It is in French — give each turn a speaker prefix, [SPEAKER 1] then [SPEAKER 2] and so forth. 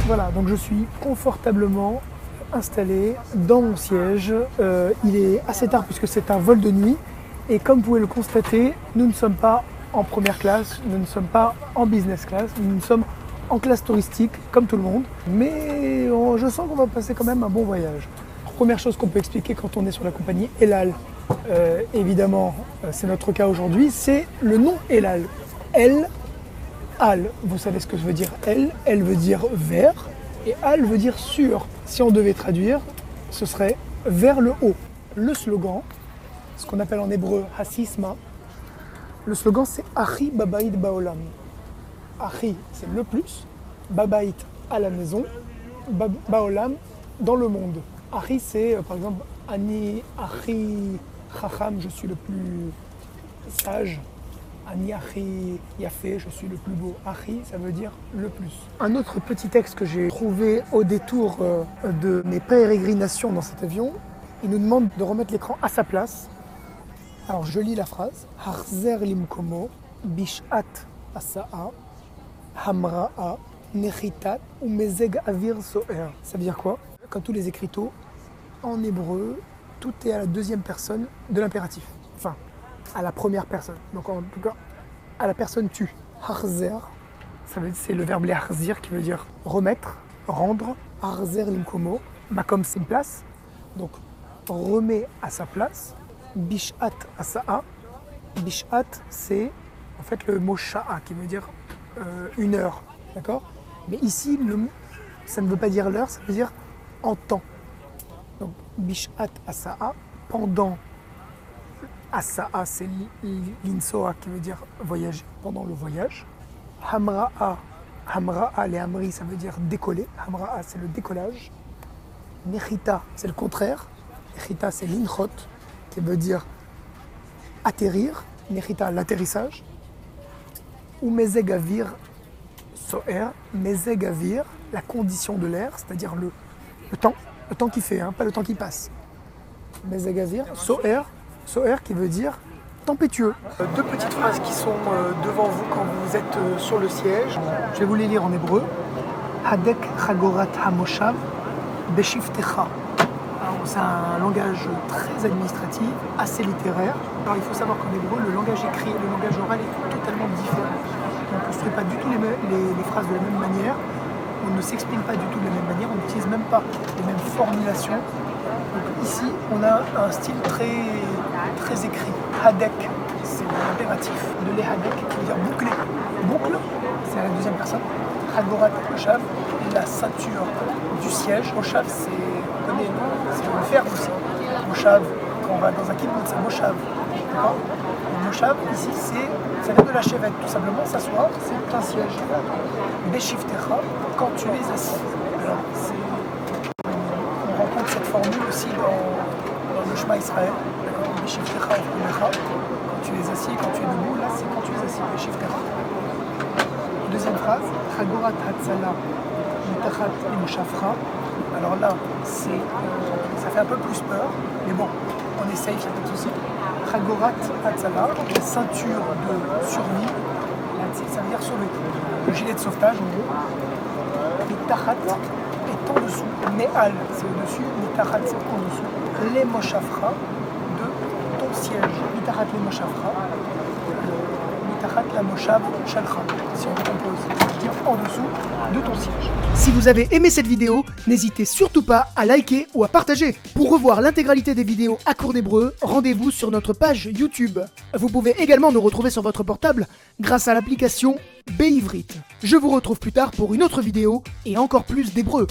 [SPEAKER 1] Voilà, donc je suis confortablement installé dans mon siège. Il est assez tard puisque c'est un vol de nuit. Et comme vous pouvez le constater, nous ne sommes pas en première classe, nous ne sommes pas en business class, nous sommes en classe touristique comme tout le monde. Mais je sens qu'on va passer quand même un bon voyage. Première chose qu'on peut expliquer quand on est sur la compagnie El Al, évidemment c'est notre cas aujourd'hui, c'est le nom El Al. El Al, vous savez ce que veut dire El? El veut dire vers et Al veut dire sur. Si on devait traduire, ce serait vers le haut. Le slogan, ce qu'on appelle en hébreu Hasisma, le slogan c'est Achi Babait Baolam. Achi c'est le plus, Babait à la maison, Baolam dans le monde. Achi c'est par exemple Ani Achi Chacham, je suis le plus sage. Ani Achi Yafé, je suis le plus beau. Achi, ça veut dire le plus. Un autre petit texte que j'ai trouvé au détour de mes pérégrinations dans cet avion, il nous demande de remettre l'écran à sa place. Alors je lis la phrase. Harzer limkomo, bishat asa'a, hamra'a, nechitat ou mezeg avir so'er. Ça veut dire quoi? Comme tous les écriteaux, en hébreu, tout est à la deuxième personne de l'impératif. Enfin, à la première personne. Donc en tout cas, à la personne tu. Harzer, c'est le verbe leharzir qui veut dire remettre, rendre. Harzer limkomo, makom c'est une place. Donc remet à sa place. Bishat asa'a. Bishat c'est en fait le mot sha'a qui veut dire une heure. D'accord? Mais ici, ça ne veut pas dire l'heure, ça veut dire en temps. Donc bishat asa'a, pendant. Asa'a, c'est l'insoa qui veut dire voyager, pendant le voyage. Hamra'a, hamra'a, les hamri, ça veut dire décoller. Hamra'a, c'est le décollage. Nechita, c'est le contraire. Nechita, c'est l'inchot, qui veut dire atterrir. Nechita, l'atterrissage. Ou mezeg avir so'er, mezeg avir, la condition de l'air, c'est-à-dire le temps qui fait, pas le temps qui passe. Mezeg avir, so'er, so'er qui veut dire tempétueux. Deux petites phrases qui sont devant vous quand vous êtes sur le siège. Je vais vous les lire en hébreu. Hadek chagorat hamoshav beshiftecha. C'est un langage très administratif, assez littéraire. Alors il faut savoir qu'en hébreu, le langage écrit et le langage oral est totalement différent. On ne construit pas du tout les phrases de la même manière. On ne s'exprime pas du tout de la même manière. On n'utilise même pas les mêmes formulations. Donc ici, on a un style très écrit. Hadek, c'est l'impératif de lehadek, qui veut dire boucler. Boucle, c'est la deuxième personne. Hagorat Moshav, la ceinture du siège. Moshav, c'est le verbe aussi. Moshav, quand on va dans un kibbutz, c'est Moshav. D'accord? Moshav, ici, ça vient de la chevette, tout simplement, s'asseoir, c'est un siège. Beshiftecha, quand tu es assis. Alors, on rencontre cette formule aussi dans le Shema Israël. Beshiftecha ou quand tu es assis, quand tu es debout, là, c'est quand tu es assis. Beshiftecha. Deuxième phrase, Chagorat Hatzala, Mitachat Imoshafra. Alors là, ça fait un peu plus peur, mais bon, on essaye, il n'y a pas de souci. Chagorat Hatzala, la ceinture de survie, ça veut dire sauver. Le gilet de sauvetage, en gros. Mitachat est en dessous, Me'al, c'est au-dessus, Mitachat, c'est en dessous. Les Moshafra, de ton siège. Mitachat les Moshafra. La moshav shalcha, si on compose, dire en dessous de ton siège. Si vous avez aimé cette vidéo, n'hésitez surtout pas à liker ou à partager. Pour revoir l'intégralité des vidéos à cours d'hébreu, rendez-vous sur notre page YouTube. Vous pouvez également nous retrouver sur votre portable grâce à l'application Be'Ivrit. Je vous retrouve plus tard pour une autre vidéo et encore plus d'hébreu.